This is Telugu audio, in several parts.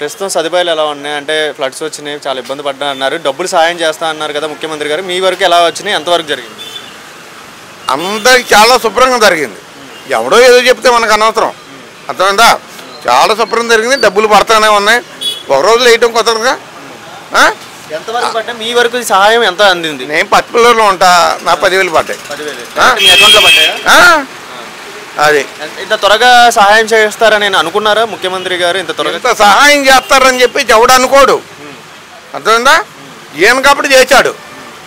ప్రస్తుతం సదుపాయాలు ఎలా ఉన్నాయి అంటే ఫ్లడ్స్ వచ్చినాయి చాలా ఇబ్బంది పడ్డా అన్నారు డబ్బులు సాయం చేస్తా అన్నారు కదా ముఖ్యమంత్రి గారు మీ వరకు ఎలా వచ్చినాయి ఎంతవరకు జరిగింది అందరికి చాలా శుభ్రంగా జరిగింది ఎవడో ఏదో చెప్తే మనకు అనవసరం అర్థమైందా చాలా శుభ్రంగా జరిగింది డబ్బులు పడతానే ఉన్నాయి ఒక రోజులో వేయటం కుదరదుగా ఎంతవరకు పడ్డా మీ వరకు సహాయం ఎంత అందింది నేను పట్టుపిల్లలు ఉంటా నా 10,000 పడ్డాయి మీ అకౌంట్లో పడ్డాయా అది ఇంత త్వరగా సహాయం చేస్తారని నేను అనుకున్నారా ముఖ్యమంత్రి గారు ఇంత త్వరగా సహాయం చేస్తారని చెప్పి ఎవడు అనుకోడు అర్థమైందా ఈయన కాబట్టి చేశాడు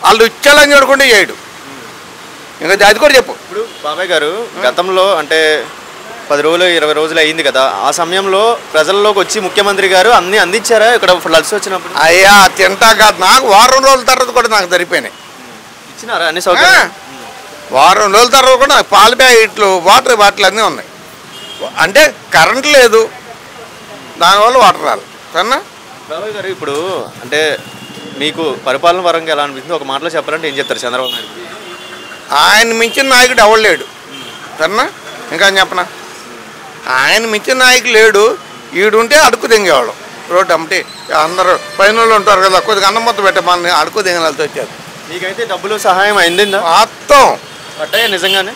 వాళ్ళు ఇచ్చాలని చూడకుండా చేయడు ఇంకా అది కూడా చెప్పు ఇప్పుడు బాబాయ్ గారు గతంలో అంటే 10 రోజులు 20 రోజులు అయింది కదా ఆ సమయంలో ప్రజల్లోకి వచ్చి ముఖ్యమంత్రి గారు అన్ని అందించారా ఇక్కడ ఫ్లడ్స్ వచ్చినప్పుడు అయ్యా తింటా కాదు నాకు వారం రోజుల తర్వాత కూడా నాకు సరిపోయినాయి ఇచ్చినారా అన్ని సౌకర్యాలు వారం రోజుల తర్వాత కూడా నాకు పాల ప్యాకెట్లు వాటర్ బాటిల్ అన్నీ ఉన్నాయి అంటే కరెంట్ లేదు దానివల్ల వాటర్ రాలి సరేనా బాబాయ్ గారు ఇప్పుడు అంటే మీకు పరిపాలన పరంగా ఎలా అనిపిస్తుంది ఒక మాటలో చెప్పాలంటే ఏం చెప్తారు చంద్రబాబు నాయుడు ఆయన మించిన నాయకుడు ఎవడు లేడు సరేనా ఇంకా చెప్పనా ఆయన మించిన నాయకుడు లేడు ఈడుంటే అడుక్కు దింగేవాళ్ళం రోడ్డు అమ్మటి అందరూ పైన వాళ్ళు ఉంటారు కదా కొద్దిగా అన్నం మొత్తం పెట్టే మనల్ని అడుక్కు దింగలతో వచ్చారు మీకైతే డబ్బులు సహాయం అయిందా మొత్తం పట్టాయా నిజంగానే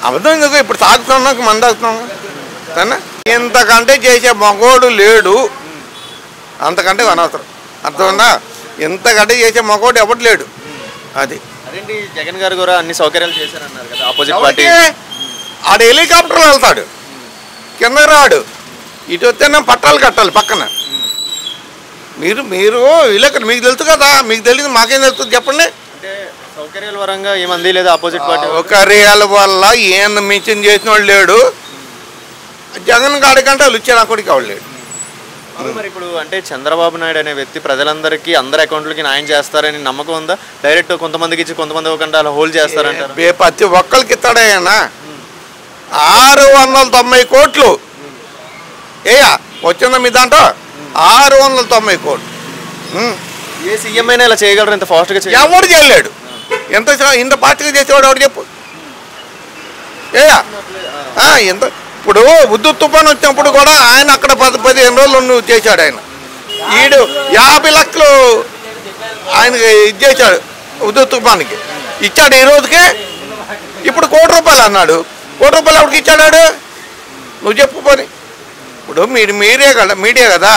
అబద్ధం ఎందుకు ఇప్పుడు తాగుతున్నాం మంది తాగుతున్నాం సరేనా ఇంతకంటే చేసే మగోడు లేడు అంతకంటే అనవసరం అర్థమైందా ఇంతకంటే చేసే మగోడు ఎవడు లేడు అది అదేంటి జగన్ గారు కూడా అన్ని సౌకర్యాలు చేశారన్నారు కదా ఆపోజిట్ పార్టీ ఆడు హెలికాప్టర్లో వెళ్తాడు కింద రాడు ఇటు వస్తేనే పట్టాలు కట్టాలి పక్కన మీరు మీరు వీళ్ళకి మీకు తెలుసు కదా మీకు తెలియదు మాకేం తెలుస్తుంది చెప్పండి అంటే సౌకర్యాల పరంగా ఏమంది లేదు ఆపోజిట్ పార్టీ సౌకర్యాల వల్ల ఏం మించిన చేసిన వాడు లేడు జగన్ గాడి కంటే వాళ్ళు ఇచ్చే నా కొడుకు ఎవడు లేడు మరి ఇప్పుడు అంటే చంద్రబాబు నాయుడు అనే వ్యక్తి ప్రజలందరికీ అందరి అకౌంట్లకి న్యాయం చేస్తారని నమ్మకం ఉందా డైరెక్ట్ కొంతమందికి ఇచ్చి కొంతమంది ఇవ్వకుండా అలా హోల్డ్ చేస్తారంటారు ప్రతి ఒక్కరికి ఇస్తాడేనా 690 కోట్లు ఏయా వచ్చిందా మీ దాంట్లో 690 కోట్లు ఏ సీఎం అయినా ఇలా చేయగలరు ఇంత ఫాస్ట్గా ఎవడు చేయలేడు ఇంత ఫాస్ట్గా చేసేవాడు ఎవడు చెప్పు ఏయా ఎంత ఇప్పుడు ఉద్దుత్ తుఫాన్ వచ్చినప్పుడు కూడా ఆయన అక్కడ 10-15 రోజులు చేశాడు ఆయన ఈడు 50 లక్షలు ఆయనకి ఇది చేశాడు ఉద్దుత్ తుఫాన్కి ఇచ్చాడు ఈ రోజుకే ఇప్పుడు ₹1 అన్నాడు ₹1 ఎవరికి ఇచ్చాడాడు నువ్వు చెప్పు పని ఇప్పుడు మీడియా కదా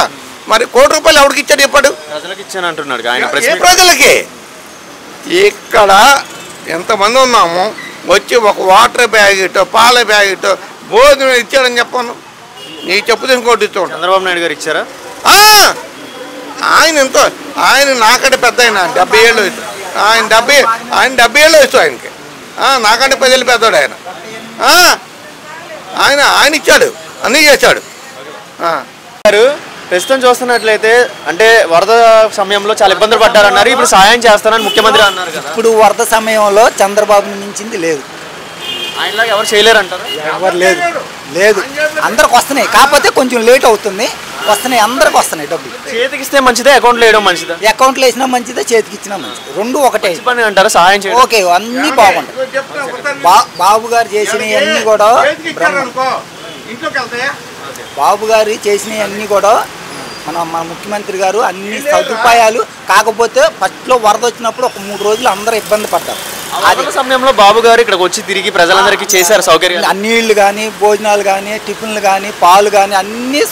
మరి ₹1 ఎవరికి ఇచ్చాడు చెప్పాడు ప్రజలకు ఇచ్చాను అంటున్నాడు ఆయన ప్రజలకి ఇక్కడ ఎంతమంది ఉన్నాము వచ్చి ఒక వాటర్ ప్యాకెట్ పాల ప్యాకెట్ భోజనం ఇచ్చాడని చెప్పాను నీ చెప్పు ఇంకోటి ఇచ్చాడు చంద్రబాబు నాయుడు గారు ఇచ్చారా ఆయన ఎంతో ఆయన నాకంటే పెద్ద ఆయన 70 ఏళ్ళు వయసు ఆయన 70 ఏళ్ళు వయసు ఆయనకి నాకంటే 10 ఏళ్ళు పెద్దవాడు ఆయన ఆయన ఇచ్చాడు అన్నీ చేశాడు ప్రస్తుతం చూస్తున్నట్లయితే అంటే వరద సమయంలో చాలా ఇబ్బందులు పడ్డారన్నారు ఇప్పుడు సాయం చేస్తానని ముఖ్యమంత్రి అన్నారు కదా ఇప్పుడు వరద సమయంలో చంద్రబాబుని మించింది లేదు ఆయనలాగా ఎవరు చేయలేరు అంటారు ఎవరు లేదు అందరికి వస్తున్నాయి కాకపోతే కొంచెం లేట్ అవుతుంది వస్తున్నాయి అందరికి వస్తున్నాయి డబ్బులు చేతికి ఇస్తే మంచిదే అకౌంట్లో వేయడం మంచిదా అకౌంట్లో వేసినా మంచిదే చేతికి ఇచ్చినా మంచిది రెండు ఒకటే పని అంటారా సహాయం చేయడం ఓకే అన్నీ బాగుంటాయి బాబు గారు చేసినవన్నీ కూడా బాబు గారు చేసినవన్నీ కూడా మన ముఖ్యమంత్రి గారు అన్ని సదుపాయాలు కాకపోతే ఫస్ట్లో వరద వచ్చినప్పుడు ఒక 3 రోజులు అందరూ ఇబ్బంది పడ్డారు అదే సమయంలో బాబు గారు ఇక్కడికి వచ్చి తిరిగి ప్రజలందరికీ చేశారు సౌకర్యాలు నీళ్లు కానీ భోజనాలు కానీ టిఫిన్లు కానీ పాలు కానీ అన్నీ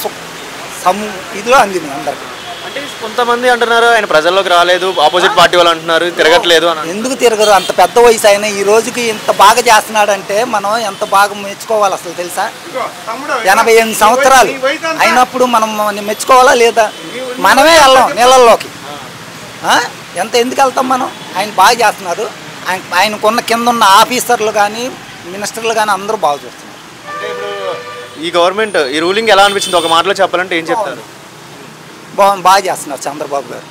ఇదిలో అందింది అందరికి అంటే కొంతమంది అంటున్నారు ఆయన ప్రజల్లోకి రాలేదు ఆపోజిట్ పార్టీ వాళ్ళు అంటున్నారు తిరగట్లేదు అని ఎందుకు తిరగరు అంత పెద్ద వయసు అయినా ఈ రోజుకి ఇంత బాగా చేస్తున్నాడంటే మనం ఎంత బాగా మెచ్చుకోవాలి అసలు తెలుసా 88 సంవత్సరాలు అయినప్పుడు మనం మెచ్చుకోవాలా లేదా మనమే వెళ్ళాం నీళ్ళల్లోకి ఎందుకు వెళ్తాం మనం ఆయన బాగా చేస్తున్నారు ఆయనకున్న కింద ఉన్న ఆఫీసర్లు కానీ మినిస్టర్లు కానీ అందరూ బాగా చూస్తున్నారు అంటే ఇప్పుడు ఈ గవర్నమెంట్ ఈ రూలింగ్ ఎలా అనిపించింది ఒక మాటలో చెప్పాలంటే ఏం చెప్తారు బాగా చేస్తున్నారు చంద్రబాబు గారు